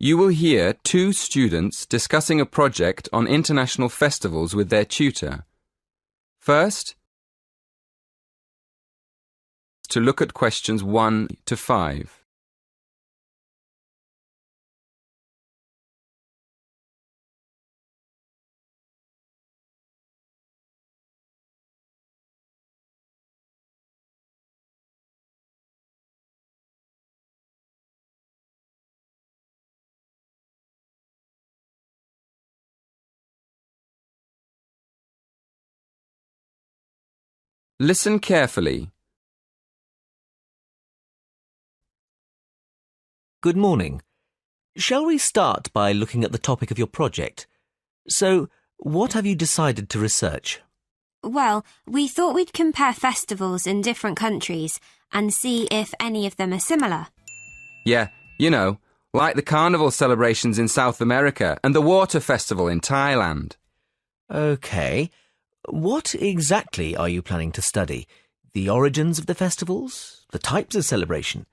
You will hear two students discussing a project on international festivals with their tutor. First, to look at questions 1 to 5. Listen carefully. Good morning. Shall we start by looking at the topic of your project? So, what have you decided to research? Well, we thought we'd compare festivals in different countries and see if any of them are similar. Yeah, like the carnival celebrations in South America and the water festival in Thailand. OK. What exactly are you planning to study? The origins of the festivals? The types of celebration?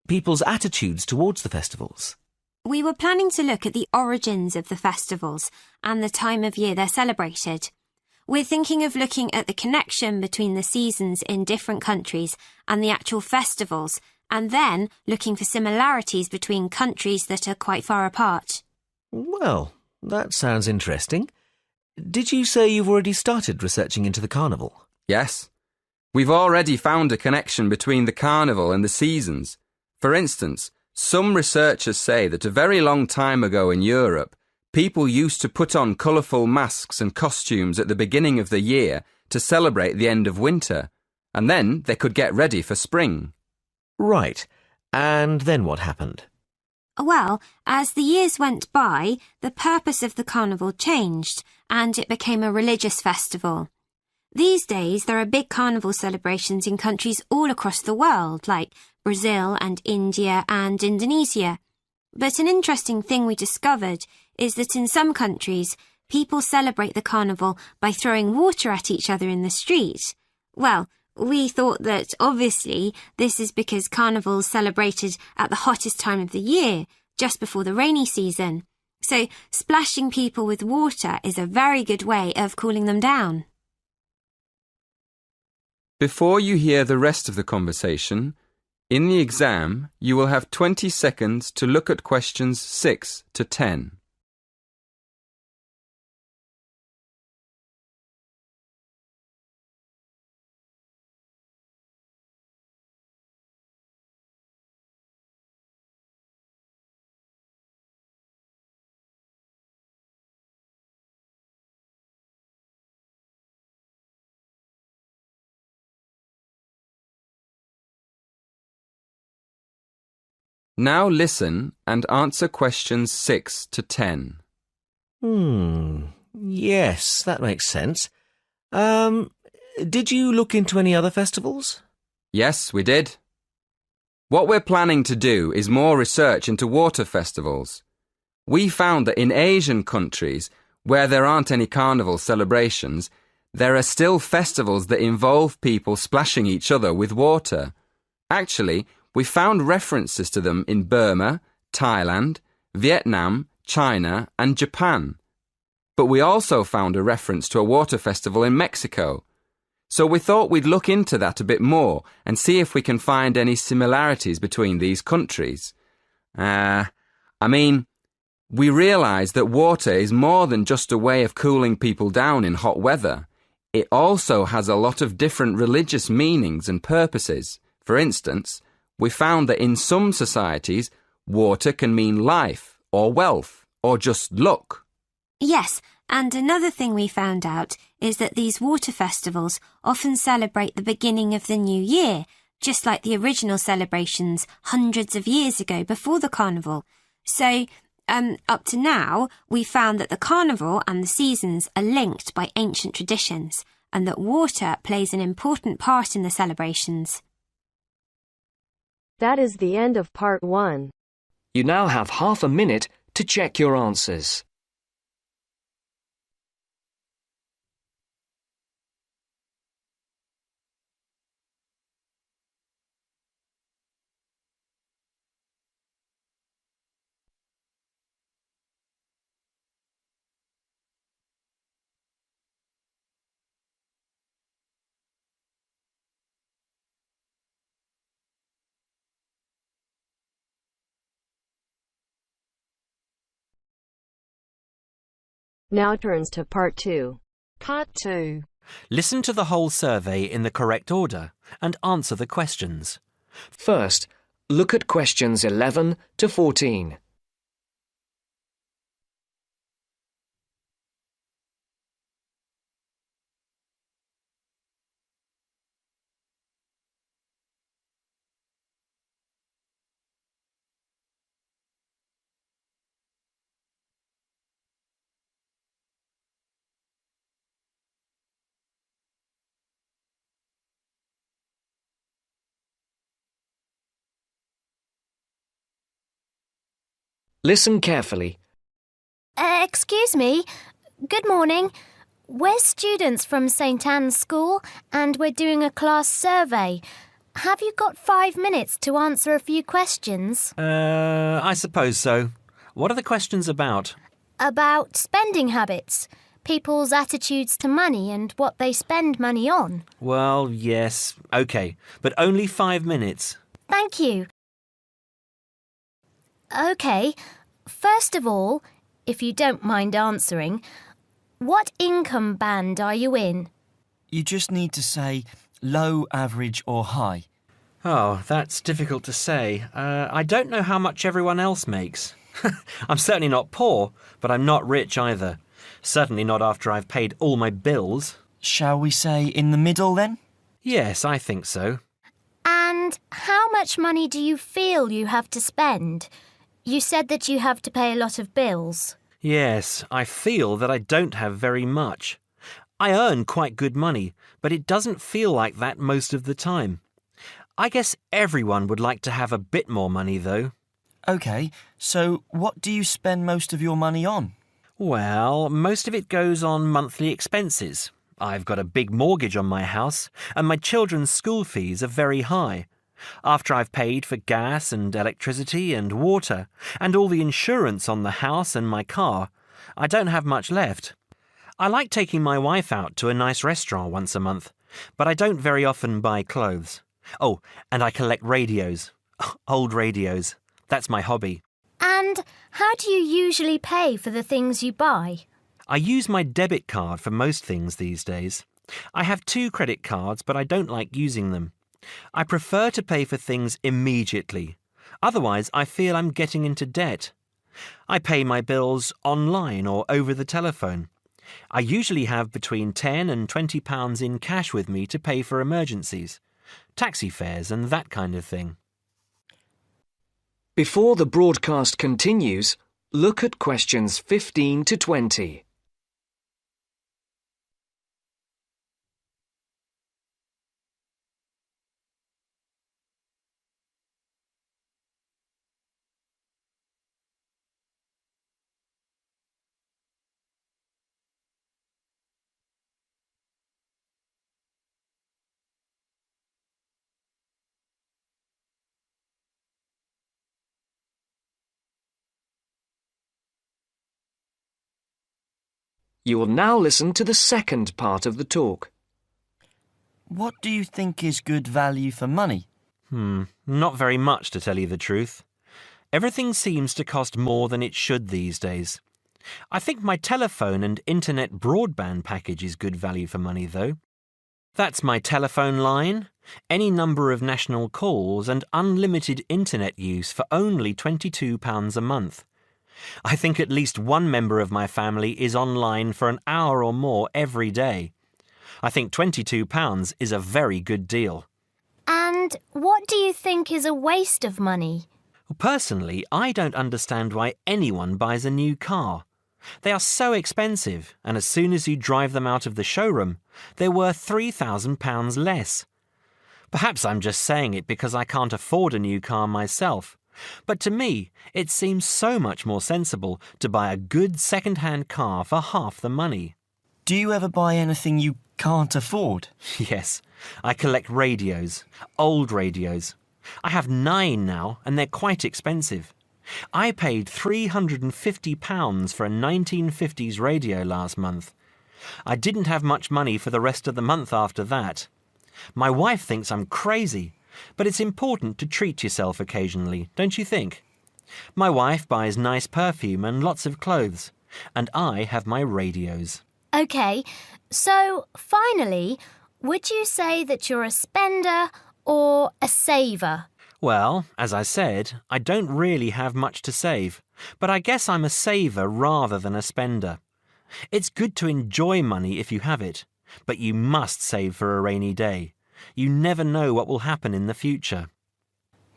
People's attitudes towards the festivals? We were planning to look at the origins of the festivals and the time of year they're celebrated. We're thinking of looking at the connection between the seasons in different countries and the actual festivals, and then looking for similarities between countries that are quite far apart. Well, that sounds interesting. Did you say you've already started researching into the carnival? Yes. We've already found a connection between the carnival and the seasons. For instance, some researchers say that a very long time ago in Europe, people used to put on colourful masks and costumes at the beginning of the year to celebrate the end of winter, and then they could get ready for spring. Right. And then what happened? Well, as the years went by, the purpose of the carnival changed and it became a religious festival. These days, there are big carnival celebrations in countries all across the world, like Brazil and India and Indonesia. But an interesting thing we discovered is that in some countries, people celebrate the carnival by throwing water at each other in the street. Well, we thought that obviously this is because carnival's celebrated at the hottest time of the year, just before the rainy season. So splashing people with water is a very good way of cooling them down. Before you hear the rest of the conversation, in the exam you will have 20 seconds to look at questions 6 to 10. Now listen and answer questions 6 to 10. Yes, that makes sense. Did you look into any other festivals? Yes, we did. What we're planning to do is more research into water festivals. We found that in Asian countries, where there aren't any carnival celebrations, there are still festivals that involve people splashing each other with water. Actually, we found references to them in Burma, Thailand, Vietnam, China and Japan. But we also found a reference to a water festival in Mexico. So we thought we'd look into that a bit more and see if we can find any similarities between these countries. We realised that water is more than just a way of cooling people down in hot weather. It also has a lot of different religious meanings and purposes. For instance, we found that in some societies, water can mean life or wealth or just luck. Yes, and another thing we found out is that these water festivals often celebrate the beginning of the new year, just like the original celebrations hundreds of years ago before the carnival. So, up to now, we found that the carnival and the seasons are linked by ancient traditions and that water plays an important part in the celebrations. That is the end of part 1. You now have half a minute to check your answers. Now turns to Part 2. Part 2. Listen to the whole survey in the correct order and answer the questions. First, look at questions 11 to 14. Listen carefully. Excuse me. Good morning. We're students from St Anne's School and we're doing a class survey. Have you got 5 minutes to answer a few questions? I suppose so. What are the questions about? About spending habits, people's attitudes to money and what they spend money on. Well, yes, OK, but only 5 minutes. Thank you. OK, first of all, if you don't mind answering, what income band are you in? You just need to say low, average or high. Oh, that's difficult to say. I don't know how much everyone else makes. I'm certainly not poor, but I'm not rich either. Certainly not after I've paid all my bills. Shall we say in the middle then? Yes, I think so. And how much money do you feel you have to spend? You said that you have to pay a lot of bills. Yes, I feel that I don't have very much. I earn quite good money, but it doesn't feel like that most of the time. I guess everyone would like to have a bit more money, though. OK, so what do you spend most of your money on? Well, most of it goes on monthly expenses. I've got a big mortgage on my house, and my children's school fees are very high. After I've paid for gas and electricity and water, and all the insurance on the house and my car, I don't have much left. I like taking my wife out to a nice restaurant once a month, but I don't very often buy clothes. Oh, and I collect radios. Old radios. That's my hobby. And how do you usually pay for the things you buy? I use my debit card for most things these days. I have 2 credit cards, but I don't like using them. I prefer to pay for things immediately. Otherwise, I feel I'm getting into debt. I pay my bills online or over the telephone. I usually have between £10 and £20 in cash with me to pay for emergencies, taxi fares and that kind of thing. Before the broadcast continues, look at questions 15 to 20. You will now listen to the second part of the talk. What do you think is good value for money? Not very much, to tell you the truth. Everything seems to cost more than it should these days. I think my telephone and internet broadband package is good value for money, though. That's my telephone line, any number of national calls and unlimited internet use for only £22 a month. I think at least one member of my family is online for an hour or more every day. I think £22 is a very good deal. And what do you think is a waste of money? Personally, I don't understand why anyone buys a new car. They are so expensive, and as soon as you drive them out of the showroom, they're worth £3,000 less. Perhaps I'm just saying it because I can't afford a new car myself. But to me, it seems so much more sensible to buy a good second-hand car for half the money. Do you ever buy anything you can't afford? Yes, I collect radios, old radios. I have 9 now, and they're quite expensive. I paid £350 for a 1950s radio last month. I didn't have much money for the rest of the month after that. My wife thinks I'm crazy, but it's important to treat yourself occasionally, don't you think? My wife buys nice perfume and lots of clothes, and I have my radios. OK, so finally, would you say that you're a spender or a saver? Well, as I said, I don't really have much to save, but I guess I'm a saver rather than a spender. It's good to enjoy money if you have it, but you must save for a rainy day. You never know what will happen in the future.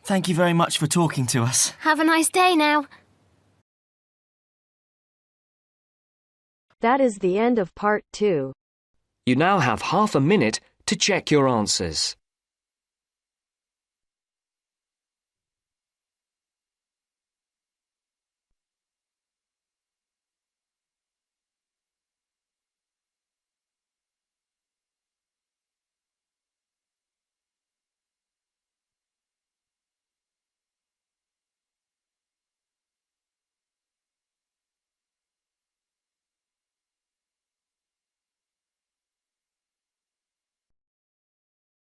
Thank you very much for talking to us. Have a nice day now. That is the end of part 2. You now have half a minute to check your answers.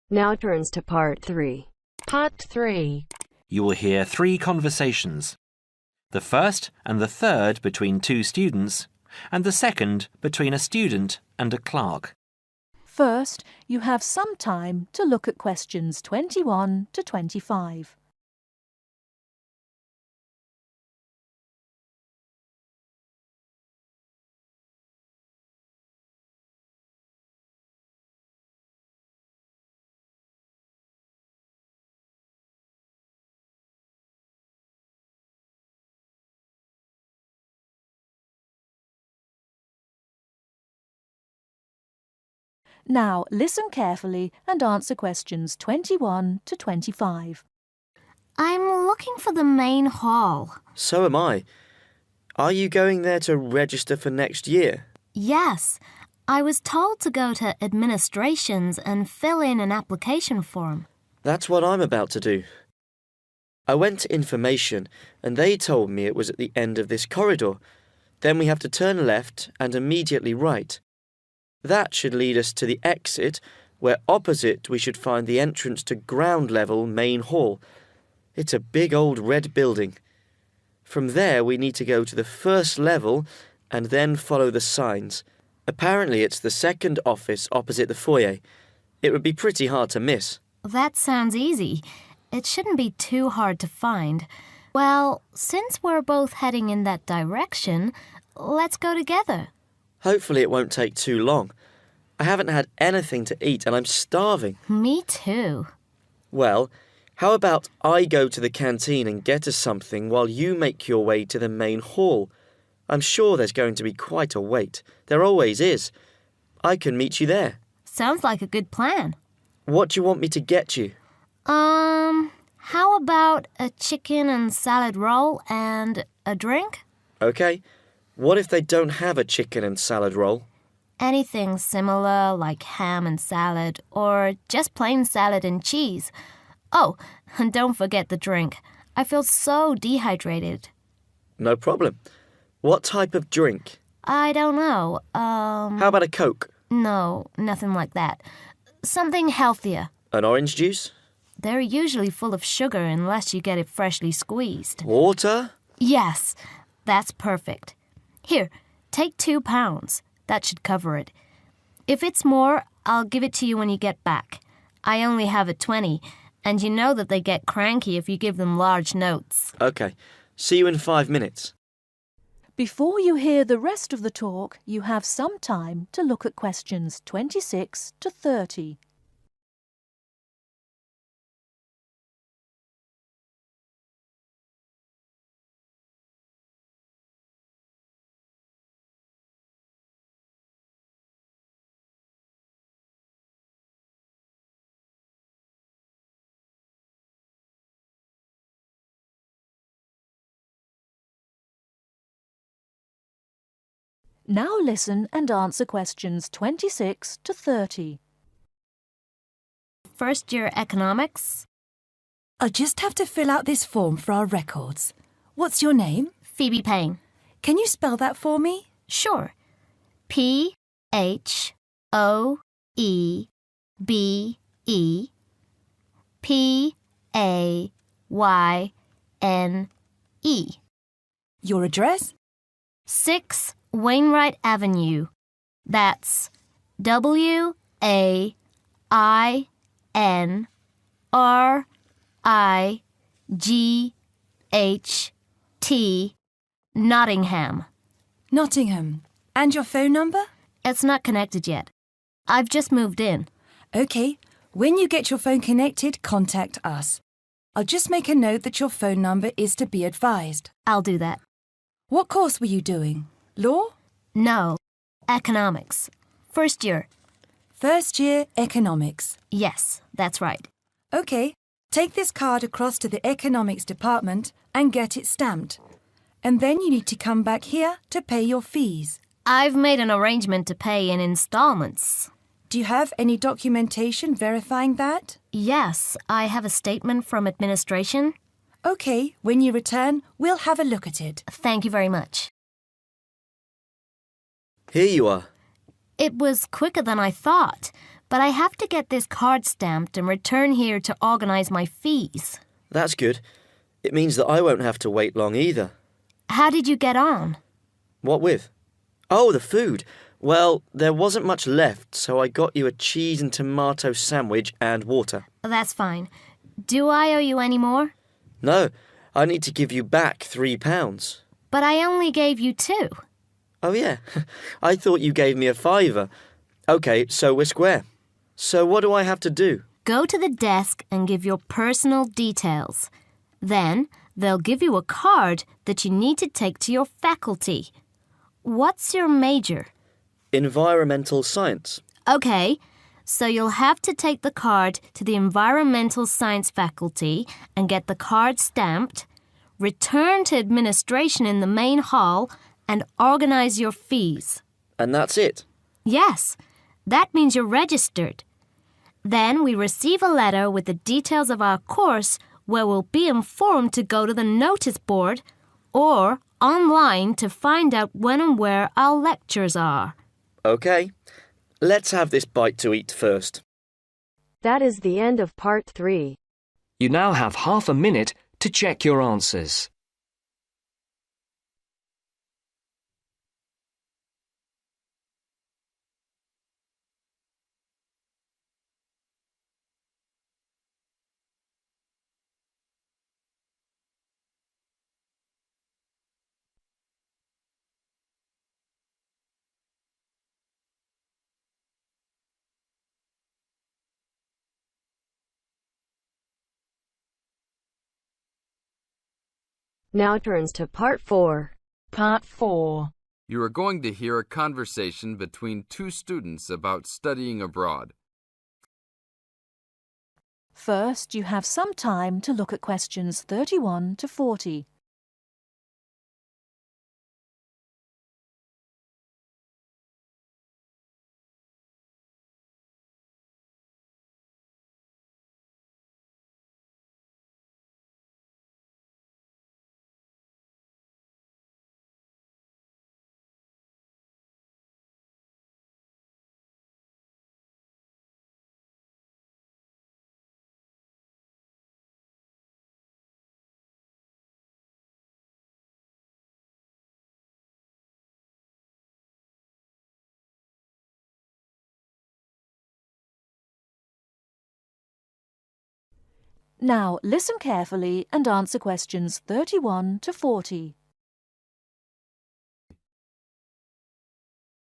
Now turns to part 3. Part 3. You will hear 3 conversations. The first and the third between 2 students, and the second between a student and a clerk. First, you have some time to look at questions 21 to 25. Now, listen carefully and answer questions 21 to 25. I'm looking for the main hall. So am I. Are you going there to register for next year? Yes, I was told to go to administrations and fill in an application form. That's what I'm about to do. I went to information and they told me it was at the end of this corridor. Then we have to turn left and immediately right. That should lead us to the exit, where opposite we should find the entrance to ground level main hall. It's a big old red building. From there we need to go to the first level and then follow the signs. Apparently it's the second office opposite the foyer. It would be pretty hard to miss. That sounds easy. It shouldn't be too hard to find. Well, since we're both heading in that direction, let's go together. Hopefully it won't take too long. I haven't had anything to eat and I'm starving. Me too. Well, how about I go to the canteen and get us something while you make your way to the main hall? I'm sure there's going to be quite a wait. There always is. I can meet you there. Sounds like a good plan. What do you want me to get you? How about a chicken and salad roll and a drink? OK. What if they don't have a chicken and salad roll? Anything similar, like ham and salad, or just plain salad and cheese. Oh, and don't forget the drink. I feel so dehydrated. No problem. What type of drink? I don't know. How about a Coke? No, nothing like that. Something healthier. An orange juice? They're usually full of sugar unless you get it freshly squeezed. Water? Yes, that's perfect. Here, take £2. That should cover it. If it's more, I'll give it to you when you get back. I only have a 20, and you know that they get cranky if you give them large notes. OK. See you in 5 minutes. Before you hear the rest of the talk, you have some time to look at questions 26 to 30. Now listen and answer questions 26 to 30. First year economics. I just have to fill out this form for our records. What's your name? Phoebe Payne. Can you spell that for me? Sure. P-H-O-E-B-E-P-A-Y-N-E. Your address? 6 Wainwright Avenue. That's WAINRIGHT, Nottingham. Nottingham. And your phone number? It's not connected yet. I've just moved in. OK. When you get your phone connected, contact us. I'll just make a note that your phone number is to be advised. I'll do that. What course were you doing? Law? No, economics. First year. First year economics. Yes, that's right. OK. Take this card across to the economics department and get it stamped. And then you need to come back here to pay your fees. I've made an arrangement to pay in installments. Do you have any documentation verifying that? Yes, I have a statement from administration. OK, when you return, we'll have a look at it. Thank you very much. Here you are. It was quicker than I thought, but I have to get this card stamped and return here to organise my fees. That's good. It means that I won't have to wait long either. How did you get on? What with? Oh, the food. Well, there wasn't much left, so I got you a cheese and tomato sandwich and water. That's fine. Do I owe you any more? No, I need to give you back £3. But I only gave you 2. Oh, yeah. I thought you gave me a £5. OK, so we're square. So what do I have to do? Go to the desk and give your personal details. Then they'll give you a card that you need to take to your faculty. What's your major? Environmental science. OK, so you'll have to take the card to the environmental science faculty and get the card stamped, return to administration in the main hall, and organise your fees. And that's it? Yes, that means you're registered. Then we receive a letter with the details of our course where we'll be informed to go to the notice board or online to find out when and where our lectures are. OK. Let's have this bite to eat first. That is the end of part 3. You now have half a minute to check your answers. Now turns to part 4. Part 4. You are going to hear a conversation between two students about studying abroad. First, you have some time to look at questions 31 to 40. Now listen carefully and answer questions 31 to 40.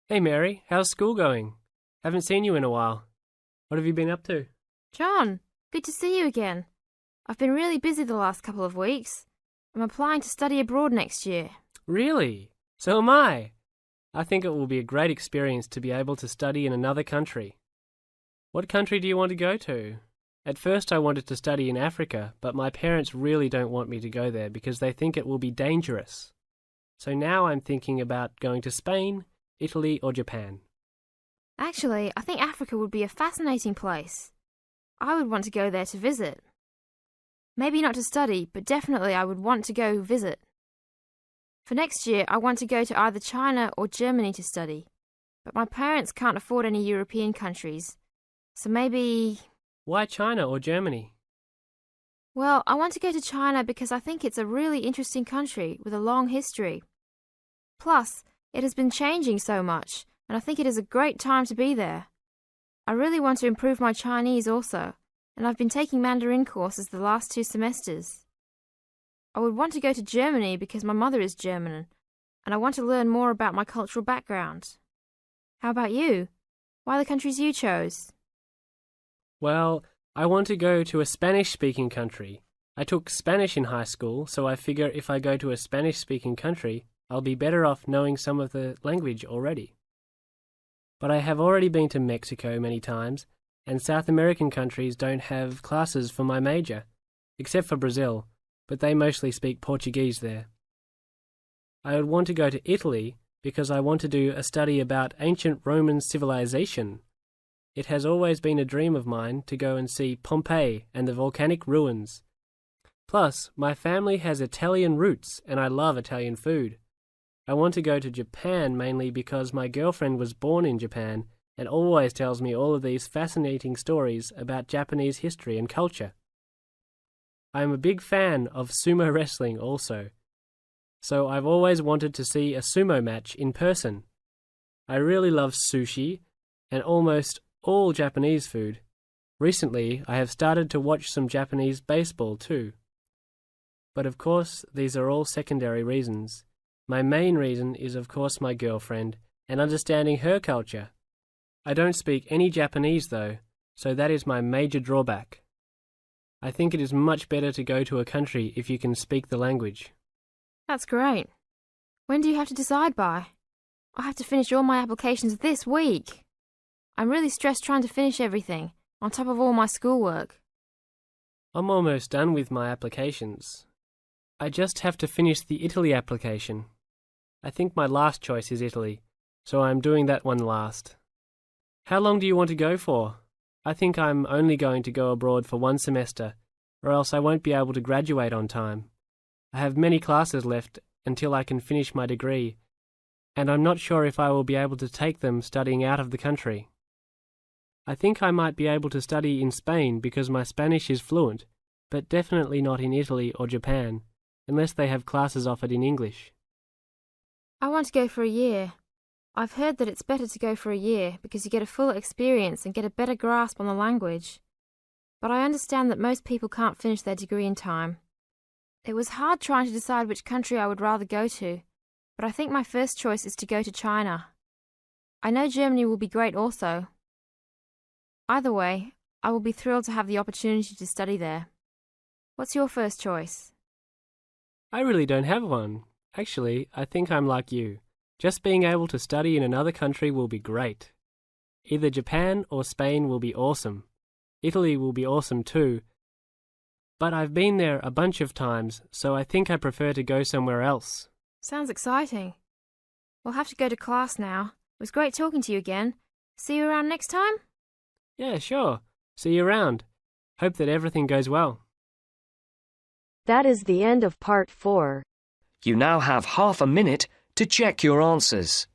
Hey Mary, how's school going? Haven't seen you in a while. What have you been up to? John, good to see you again. I've been really busy the last couple of weeks. I'm applying to study abroad next year. Really? So am I. I think it will be a great experience to be able to study in another country. What country do you want to go to? At first I wanted to study in Africa, but my parents really don't want me to go there because they think it will be dangerous. So now I'm thinking about going to Spain, Italy or Japan. Actually, I think Africa would be a fascinating place. I would want to go there to visit. Maybe not to study, but definitely I would want to go visit. For next year, I want to go to either China or Germany to study, but my parents can't afford any European countries, so maybe... Why China or Germany? Well, I want to go to China because I think it's a really interesting country with a long history. Plus, it has been changing so much, and I think it is a great time to be there. I really want to improve my Chinese also, and I've been taking Mandarin courses the last 2 semesters. I would want to go to Germany because my mother is German, and I want to learn more about my cultural background. How about you? Why the countries you chose? Well, I want to go to a Spanish-speaking country. I took Spanish in high school, so I figure if I go to a Spanish-speaking country, I'll be better off knowing some of the language already. But I have already been to Mexico many times, and South American countries don't have classes for my major, except for Brazil, but they mostly speak Portuguese there. I would want to go to Italy because I want to do a study about ancient Roman civilization. It has always been a dream of mine to go and see Pompeii and the volcanic ruins. Plus, my family has Italian roots and I love Italian food. I want to go to Japan mainly because my girlfriend was born in Japan and always tells me all of these fascinating stories about Japanese history and culture. I am a big fan of sumo wrestling also, so I've always wanted to see a sumo match in person. I really love sushi and almost all Japanese food. Recently, I have started to watch some Japanese baseball too. But of course, these are all secondary reasons. My main reason is of course my girlfriend and understanding her culture. I don't speak any Japanese though, so that is my major drawback. I think it is much better to go to a country if you can speak the language. That's great. When do you have to decide by? I have to finish all my applications this week. I'm really stressed trying to finish everything, on top of all my schoolwork. I'm almost done with my applications. I just have to finish the Italy application. I think my last choice is Italy, so I'm doing that one last. How long do you want to go for? I think I'm only going to go abroad for 1 semester, or else I won't be able to graduate on time. I have many classes left until I can finish my degree, and I'm not sure if I will be able to take them studying out of the country. I think I might be able to study in Spain because my Spanish is fluent, but definitely not in Italy or Japan, unless they have classes offered in English. I want to go for a year. I've heard that it's better to go for a year because you get a full experience and get a better grasp on the language. But I understand that most people can't finish their degree in time. It was hard trying to decide which country I would rather go to, but I think my first choice is to go to China. I know Germany will be great also. Either way, I will be thrilled to have the opportunity to study there. What's your first choice? I really don't have one. Actually, I think I'm like you. Just being able to study in another country will be great. Either Japan or Spain will be awesome. Italy will be awesome too. But I've been there a bunch of times, so I think I prefer to go somewhere else. Sounds exciting. We'll have to go to class now. It was great talking to you again. See you around next time? Yeah, sure. See you around. Hope that everything goes well. That is the end of part 4. You now have half a minute to check your answers.